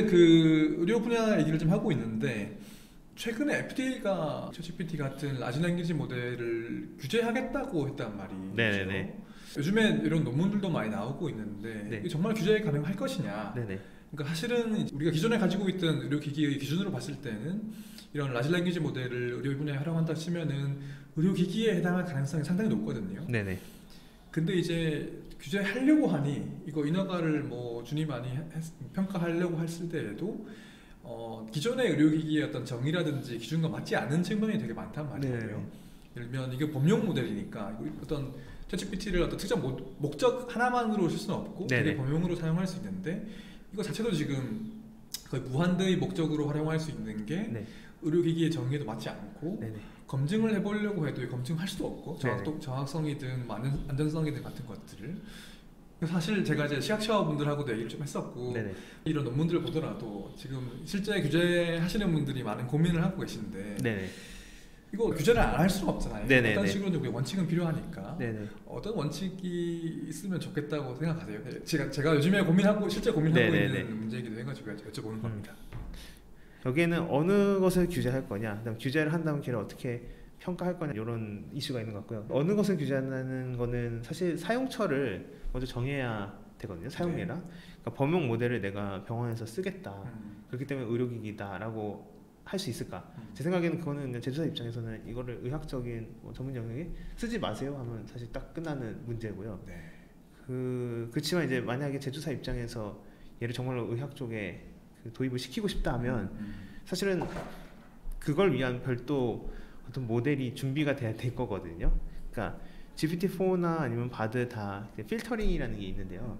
그 의료 분야 얘기를 좀 하고 있는데 최근에 FDA가 챗GPT 같은 라지 랭귀지 모델을 규제하겠다고 했단 말이죠. 네네네. 요즘엔 이런 논문들도 많이 나오고 있는데 네. 이게 정말 규제 가능할 것이냐. 네네. 그러니까 사실은 우리가 기존에 가지고 있던 의료기기의 기준으로 봤을 때는 이런 라지 랭귀지 모델을 의료 분야에 활용한다 치면은 의료기기에 해당할 가능성이 상당히 높거든요. 네네. 근데 이제 규제하려고 하니 이거 인허가를 뭐 준이 많이 평가하려고 했을 때에도 기존의 의료기기의 어떤 정의라든지 기준과 맞지 않는 측면이 되게 많단 말이에요. 네네. 예를 들면 이게 범용 모델이니까 어떤 챗GPT를 어떤 특정 목적 하나만으로 쓸 수는 없고 되게 네네. 범용으로 사용할 수 있는데 이거 자체도 지금 거의 무한대의 목적으로 활용할 수 있는 게 네. 의료기기의 정의에도 맞지 않고 네네. 검증을 해보려고 해도 검증할 수도 없고 네네. 정확성이든 안전성이든 같은 것들을 사실 제가 이제 시각처분들하고도 얘기를 좀 했었고 네네. 이런 논문들을 보더라도 지금 실제 규제하시는 분들이 많은 고민을 하고 계신데 네네. 이거 규제를 안 할 수가 없잖아요. 네네네. 어떤 식으로든 우리 원칙은 필요하니까 네네. 어떤 원칙이 있으면 좋겠다고 생각하세요? 제가 요즘에 고민하고 실제 고민하고 네네네. 있는 문제이기도 해가지고 여쭤보는 겁니다. 여기에는 어느 것을 규제할 거냐, 그다음 규제를 한다면 걔를 어떻게 평가할 거냐 이런 이슈가 있는 것 같고요. 어느 것을 규제한다는 거는 사실 사용처를 먼저 정해야 되거든요. 사용례랑. 그러니까 범용 모델을 내가 병원에서 쓰겠다. 그렇기 때문에 의료기기다라고 할 수 있을까? 제 생각에는 그거는 그냥 제조사 입장에서는 이거를 의학적인 전문 영역에 쓰지 마세요 하면 사실 딱 끝나는 문제고요. 네. 그렇지만 이제 만약에 제조사 입장에서 얘를 정말로 의학 쪽에 도입을 시키고 싶다 하면 사실은 그걸 위한 별도 어떤 모델이 준비가 돼야 될 거거든요. 그러니까 GPT-4나 아니면 바드 다 필터링이라는 게 있는데요.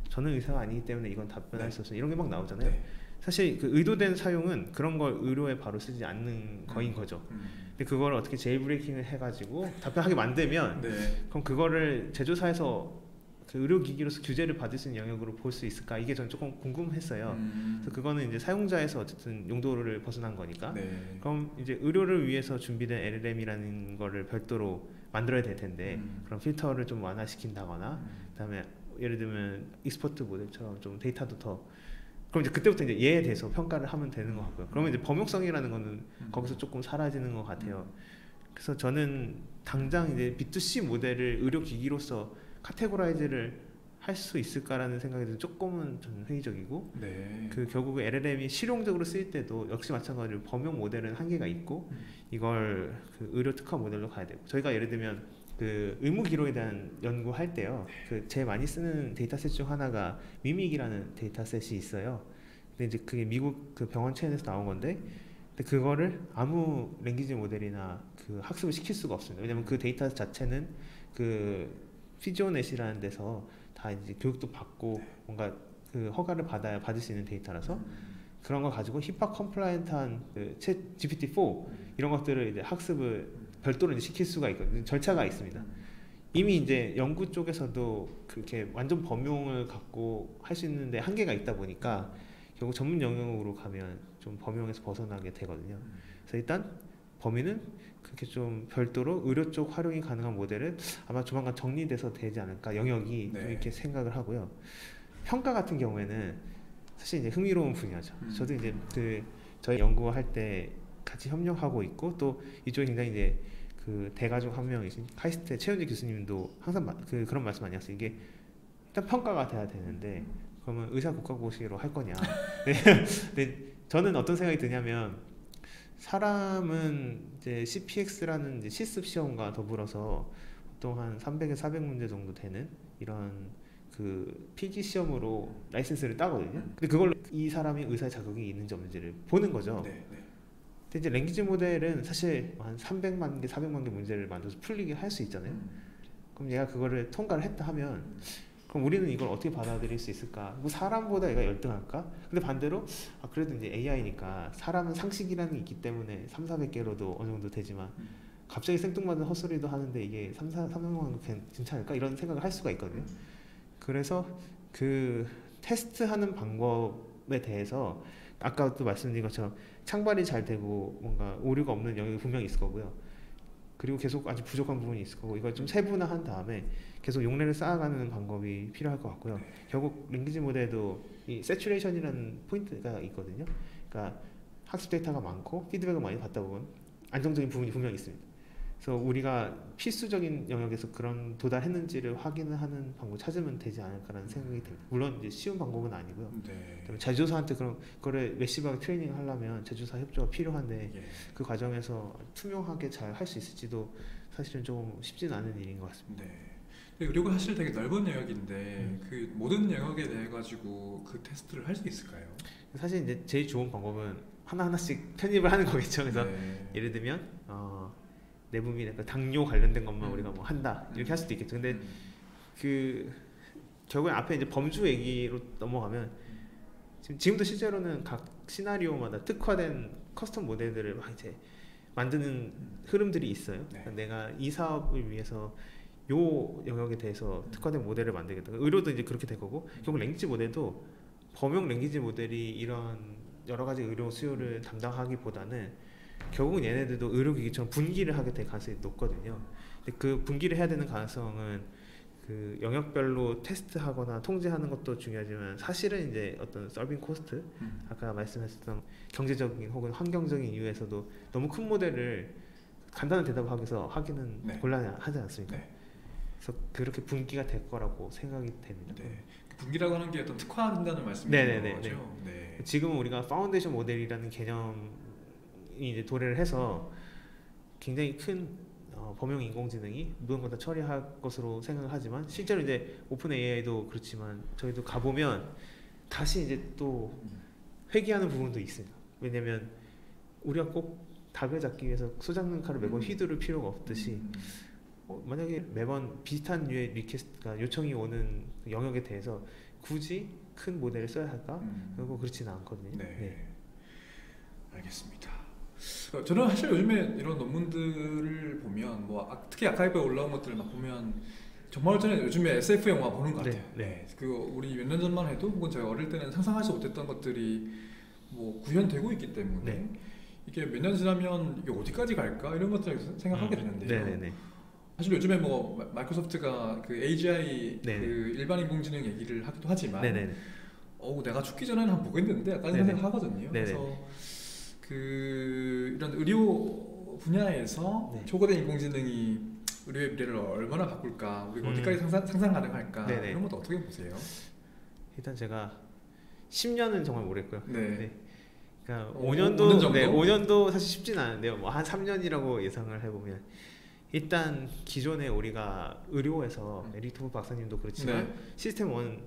저는 의사가 아니기 때문에 이건 답변할 수 없어 이런 게 막 나오잖아요. 네. 사실 그 의도된 사용은 그런 걸 의료에 바로 쓰지 않는 거인 거죠. 근데 그걸 어떻게 제일브레이킹을 해가지고 답변하게 만들면 네. 그럼 그거를 제조사에서 그 의료기기로서 규제를 받을 수 있는 영역으로 볼 수 있을까? 이게 저는 조금 궁금했어요. 그래서 그거는 이제 사용자에서 어쨌든 용도를 벗어난 거니까. 네. 그럼 이제 의료를 위해서 준비된 LLM이라는 거를 별도로 만들어야 될 텐데 그런 필터를 좀 완화시킨다거나 그다음에 예를 들면 익스퍼트 모델처럼 좀 데이터도 더 그럼 이제 그때부터 이제 얘에 대해서 평가를 하면 되는 것 같고요. 그러면 이제 범용성이라는 거는 거기서 조금 사라지는 것 같아요. 그래서 저는 당장 이제 B2C 모델을 의료기기로서 카테고라이즈를 할 수 있을까라는 생각이 들 조금은 저는 회의적이고 네. 그 결국에 LLM이 실용적으로 쓰일 때도 역시 마찬가지로 범용 모델은 한계가 있고 이걸 그 의료 특화 모델로 가야 되고 저희가 예를 들면 그 의무 기록에 대한 연구할 때요 그 제일 많이 쓰는 데이터셋 중 하나가 미믹이라는 데이터셋이 있어요. 근데 이제 그게 미국 그 병원 체인에서 나온 건데 근데 그거를 아무 랭귀지 모델이나 그 학습을 시킬 수가 없습니다. 왜냐면 그 데이터 자체는 그 피지오넷이라는 데서 다 이제 교육도 받고 뭔가 그 허가를 받아야 받을 수 있는 데이터라서 그런 거 가지고 힙합 컴플라이언트한 그챗 GPT-4 이런 것들을 이제 학습을 별도로 이제 시킬 수가 있거든요. 절차가 있습니다. 이미 이제 연구 쪽에서도 그렇게 완전 범용을 갖고 할 수 있는데 한계가 있다 보니까 결국 전문 영역으로 가면 좀 범용에서 벗어나게 되거든요. 그래서 일단 범위는 그렇게 좀 별도로 의료 쪽 활용이 가능한 모델은 아마 조만간 정리돼서 되지 않을까 영역이 네. 좀 이렇게 생각을 하고요. 평가 같은 경우에는 사실 이제 흥미로운 분야죠. 저도 이제 그 저희 연구할 때 같이 협력하고 있고 또 이쪽에 굉장히 이제 그 대가 중 한 명이신 카이스트 최은지 교수님도 항상 그런 말씀 많이 하세요. 이게 일단 평가가 돼야 되는데 그러면 의사 국가고시로 할 거냐? 네. 근데 저는 어떤 생각이 드냐면 사람은 이제 CPX라는 이제 실습 시험과 더불어서 보통 한 300에 400문제 정도 되는 이런 그 필기 시험으로 라이센스를 따거든요. 근데 그걸로 이 사람이 의사의 자격이 있는지 없는지를 보는 거죠. 네. 네. 근데 이제 랭귀지 모델은 사실 한 300만 개, 400만 개 문제를 만들어서 풀리게 할 수 있잖아요. 그럼 얘가 그거를 통과를 했다 하면 그럼 우리는 이걸 어떻게 받아들일 수 있을까? 뭐 사람보다 얘가 열등할까? 근데 반대로 그래도 이제 AI니까 사람은 상식이라는 게 있기 때문에 3, 400개로도 어느 정도 되지만 갑자기 생뚱맞은 헛소리도 하는데 이게 300만 개 괜찮을까? 이런 생각을 할 수가 있거든요. 그래서 그 테스트하는 방법에 대해서 아까도 말씀드린 것처럼 창발이 잘 되고 뭔가 오류가 없는 영역이 분명히 있을 거고요. 그리고 계속 아직 부족한 부분이 있을 거고 이걸 좀 세분화한 다음에 계속 용례를 쌓아가는 방법이 필요할 것 같고요. 네. 결국 랭귀지 모델도 이 세츄레이션이라는 포인트가 있거든요. 그러니까 학습 데이터가 많고 피드백을 많이 받다 보면 안정적인 부분이 분명히 있습니다. 그래서 우리가 필수적인 영역에서 그런 도달했는지를 확인하는 방법 찾으면 되지 않을까라는 생각이 듭니다. 물론 이제 쉬운 방법은 아니고요. 네. 그다음에 제조사한테 그런 거를 매시브하게 트레이닝 하려면 제조사 협조가 필요한데 예. 그 과정에서 투명하게 잘 할 수 있을지도 사실은 좀 쉽지는 않은 일인 것 같습니다. 네. 근데 의료가 사실 되게 넓은 영역인데 그 모든 영역에 대해 가지고 그 테스트를 할 수 있을까요? 사실 이제 제일 좋은 방법은 하나하나씩 편입을 하는 거겠죠. 그래서 네. 예를 들면 내부 및 약간 당뇨 관련된 것만 우리가 뭐 한다 이렇게 할 수도 있겠죠. 근데 그 결국엔 앞에 이제 범주 얘기로 넘어가면 지금도 실제로는 각 시나리오마다 특화된 커스텀 모델들을 막 이제 만드는 흐름들이 있어요. 네. 그러니까 내가 이 사업을 위해서 요 영역에 대해서 특화된 모델을 만들겠다. 의료도 이제 그렇게 될 거고 결국 랭귀지 모델도 범용 랭귀지 모델이 이런 여러 가지 의료 수요를 담당하기보다는 결국은 얘네들도 의료기기처럼 분기를 하게 될 가능성이 높거든요. 근데 그 분기를 해야 되는 가능성은 그 영역별로 테스트하거나 통제하는 것도 중요하지만 사실은 이제 어떤 서빙 코스트 아까 말씀하셨던 경제적인 혹은 환경적인 이유에서도 너무 큰 모델을 간단한 대답을 하기 위해서 하기는 네. 곤란하지 않습니까? 네. 그래서 그렇게 분기가 될 거라고 생각이 됩니다. 네. 분기라고 하는 게 어떤 특화한다는 말씀이신 네네네. 거죠? 네. 지금은 우리가 파운데이션 모델이라는 개념이 이제 도래를 해서 굉장히 큰 범용 인공지능이 모든 걸 다 처리할 것으로 생각을 하지만 실제로 이제 오픈 AI도 그렇지만 저희도 가보면 다시 이제 또 회귀하는 부분도 있습니다. 왜냐면 우리가 꼭 닭을 잡기 위해서 소장능 칼을 매번 휘두를 필요가 없듯이 만약에 매번 비슷한 류의 리퀘스트가 요청이 오는 영역에 대해서 굳이 큰 모델을 써야 할까? 그리고 그렇지는 않거든요. 네. 네. 알겠습니다. 저는 사실 요즘에 이런 논문들을 보면 뭐 특히 아카이브에 올라온 것들을 막 보면 정말 저는 요즘에 SF 영화 보는 것 같아요. 네. 그 우리 몇 년 전만 해도 혹은 제가 어릴 때는 상상하지 못했던 것들이 뭐 구현되고 있기 때문에 네. 이게 몇 년 지나면 이게 어디까지 갈까 이런 것들을 생각하게 되는데요. 네네네. 사실 요즘에 뭐 마이크로소프트가 그 AGI 네네. 그 일반 인공지능 얘기를 하기도 하지만 네네. 내가 죽기 전에는 한번 보겠는데 약간 네네. 생각을 하거든요. 네네. 그래서 그 이런 의료 분야에서 네. 초거대 인공지능이 의료의 미래를 얼마나 바꿀까, 우리가 어디까지 상상 가능할까 네네. 이런 것도 어떻게 보세요? 일단 제가 10년은 정말 모르겠고요. 네. 그러니까 5년 5년도 정도? 네, 5년도 사실 쉽진 않은데요. 뭐 한 3년이라고 예상을 해보면 일단 기존에 우리가 의료에서 에릭 토프 박사님도 그렇지만 네. 시스템 원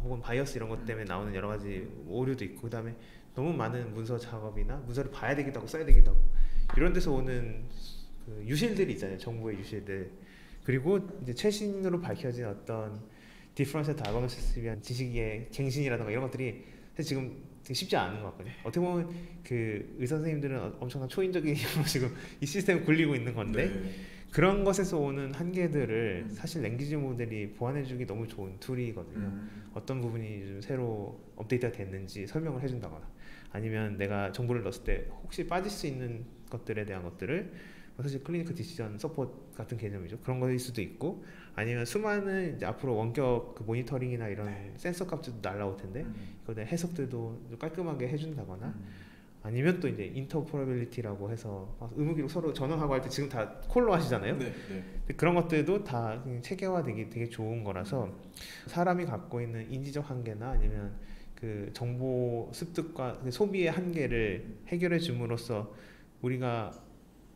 혹은 바이어스 이런 것 때문에 나오는 여러 가지 오류도 있고 그다음에 너무 많은 문서 작업이나 문서를 봐야 되기도 하고 써야 되기도 하고 이런 데서 오는 그 유실들이 있잖아요. 정보의 유실들. 그리고 이제 최신으로 밝혀진 어떤 디퍼런셜 다이그노시스에 위한 지식의 갱신이라든가 이런 것들이 사실 지금 되게 쉽지 않은 것 같거든요. 어떻게 보면 그 의사 선생님들은 엄청난 초인적인 힘으로 지금 이 시스템을 굴리고 있는 건데 네. 그런 것에서 오는 한계들을 사실 랭귀지 모델이 보완해주기 너무 좋은 툴이거든요. 어떤 부분이 좀 새로 업데이트가 됐는지 설명을 해준다거나 아니면 내가 정보를 넣었을 때 혹시 빠질 수 있는 것들에 대한 것들을 사실 클리니컬 디시전 서포트 같은 개념이죠. 그런 거일 수도 있고 아니면 수많은 이제 앞으로 원격 그 모니터링이나 이런 센서 값들도 날라올 텐데 그거에 대한 해석들도 좀 깔끔하게 해준다거나 아니면 또 이제 인터퍼러빌리티라고 해서 의무기록 서로 전환하고 할 때 지금 다 콜로 하시잖아요. 네. 근데 그런 것들도 다 체계화되기 되게 좋은 거라서 사람이 갖고 있는 인지적 한계나 아니면 그 정보 습득과 소비의 한계를 해결해 줌으로써 우리가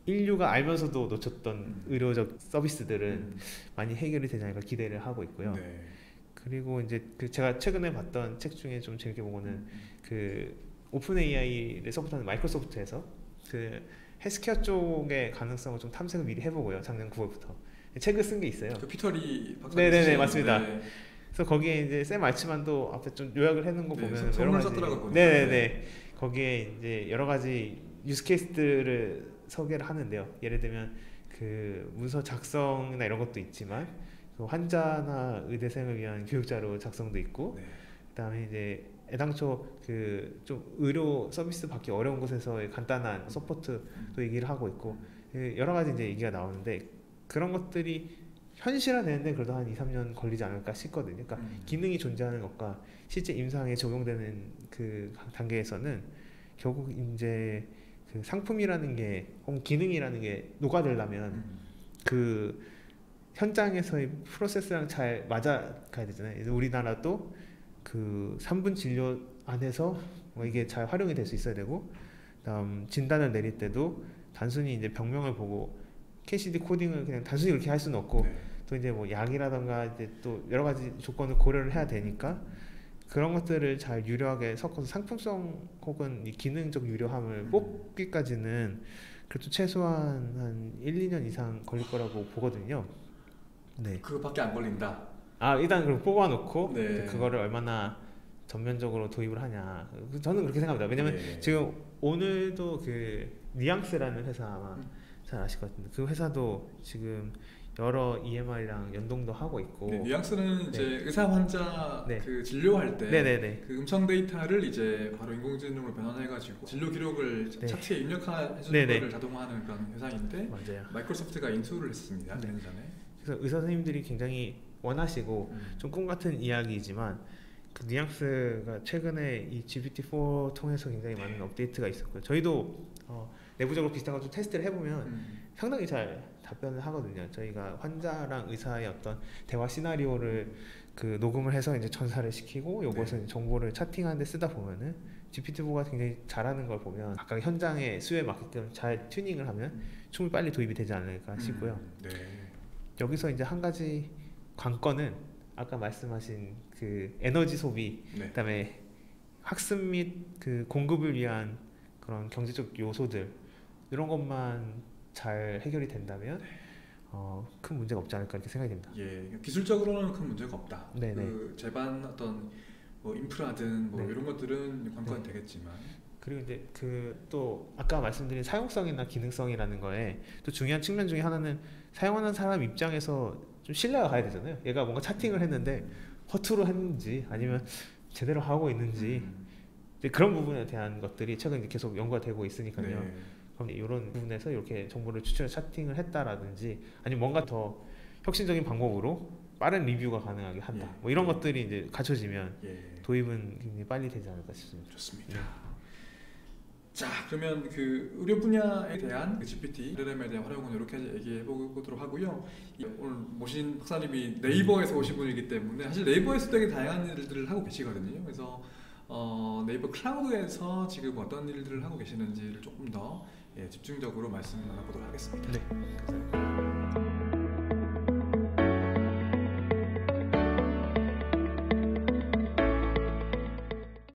인류가 알면서도 놓쳤던 의료적 서비스들은 많이 해결이 되지 않을까 기대를 하고 있고요. 네. 그리고 이제 그 제가 최근에 봤던 책 중에 좀 재밌게 본 거는 그 오픈 AI를 서포트하는 마이크로소프트에서 그 헬스케어 쪽의 가능성을 좀 탐색을 미리 해보고요. 작년 9월부터 책을 쓴 게 있어요. 그 피터리 박사. 네네네 맞습니다. 네. 그래서 거기에 이제 샘 알츠만도 앞에 좀 요약을 해놓은 거 네, 보면 선물 썼더라고요, 보니까. 네네네 거기에 이제 여러 가지 유스 케이스들을 소개를 하는데요. 예를 들면 그 문서 작성이나 이런 것도 있지만 그 환자나 의대생을 위한 교육자료 작성도 있고 네. 그다음에 이제 애당초 그 좀 의료 서비스 받기 어려운 곳에서의 간단한 서포트도 얘기를 하고 있고 여러 가지 이제 얘기가 나오는데 그런 것들이 현실화되는데 그래도 한 2, 3년 걸리지 않을까 싶거든요. 그러니까 기능이 존재하는 것과 실제 임상에 적용되는 그 단계에서는 결국 이제 그 상품이라는 게 혹은 기능이라는 게 녹아들려면 그 현장에서의 프로세스랑 잘 맞아가야 되잖아요. 그래서 우리나라도 그 3분 진료 안에서 뭐 이게 잘 활용이 될 수 있어야 되고, 그다음 진단을 내릴 때도 단순히 이제 병명을 보고 KCD 코딩을 그냥 단순히 이렇게 할 수는 없고 네. 또 이제 뭐 약이라던가 이제 또 여러 가지 조건을 고려를 해야 되니까 그런 것들을 잘 유려하게 섞어서 상품성 혹은 이 기능적 유려함을 뽑기까지는 그래도 최소한 한 1, 2년 이상 걸릴 거라고 보거든요. 네. 그거밖에 안 걸린다. 아 일단 그럼 뽑아놓고 네. 그거를 얼마나 전면적으로 도입을 하냐. 저는 그렇게 생각합니다. 왜냐면 네. 지금 오늘도 그 뉘앙스라는 회사 아마 잘 아실 것 같은데 그 회사도 지금 여러 EMR이랑 연동도 하고 있고. 네, 뉘앙스는 네. 이제 의사 환자 네. 그 진료할 때 네네네. 그 음성 데이터를 이제 바로 인공지능으로 변환해가지고 진료 기록을 네. 차트에 입력해주는 네네. 것을 자동화하는 그런 회사인데 맞아요. 마이크로소프트가 인수를 했습니다. 네. 2년 전에. 그래서 의사 선생님들이 굉장히 원하시고 좀 꿈같은 이야기이지만 그 뉘앙스가 최근에 이 GPT-4 통해서 굉장히 많은 업데이트가 있었고요. 저희도 내부적으로 비슷한 거 좀 테스트를 해보면 상당히 잘 답변을 하거든요. 저희가 환자랑 의사의 어떤 대화 시나리오를 그 녹음을 해서 이제 전사를 시키고 요것은 네. 정보를 차팅하는 데 쓰다 보면은 GPT-4가 굉장히 잘하는 걸 보면 각각 현장의 수요에 맞게끔 잘 튜닝을 하면 충분히 빨리 도입이 되지 않을까 싶고요. 네. 여기서 이제 한 가지 관건은 아까 말씀하신 그 에너지 소비, 네. 그다음에 학습 및 그 공급을 위한 그런 경제적 요소들 이런 것만 잘 해결이 된다면 큰 문제가 없지 않을까 이렇게 생각이 됩니다. 예, 기술적으로는 큰 문제가 없다. 네네. 그 제반 어떤 뭐 인프라든 뭐 네. 이런 것들은 관건이 네. 되겠지만. 그리고 이제 그 또 아까 말씀드린 사용성이나 기능성이라는 거에 또 중요한 측면 중에 하나는 사용하는 사람 입장에서 좀 신뢰가 가야 되잖아요. 얘가 뭔가 차팅을 했는데 허투루 했는지 아니면 제대로 하고 있는지 이제 그런 부분에 대한 것들이 최근 이제 계속 연구가 되고 있으니까요. 네. 그럼 이런 부분에서 이렇게 정보를 추출해 차팅을 했다라든지 아니면 뭔가 더 혁신적인 방법으로 빠른 리뷰가 가능하게 한다. 예. 뭐 이런 것들이 이제 갖춰지면 예. 도입은 굉장히 빨리 되지 않을까 싶습니다. 좋습니다. 자, 그러면 그 의료 분야에 대한 그 GPT, LLM에 대한 활용은 이렇게 얘기해 보도록 하고요. 오늘 모신 박사님이 네이버에서 오신 분이기 때문에 사실 네이버에서 되게 다양한 일들을 하고 계시거든요. 그래서 네이버 클라우드에서 지금 어떤 일들을 하고 계시는지를 조금 더 집중적으로 말씀 나눠보도록 하겠습니다. 네. 감사합니다.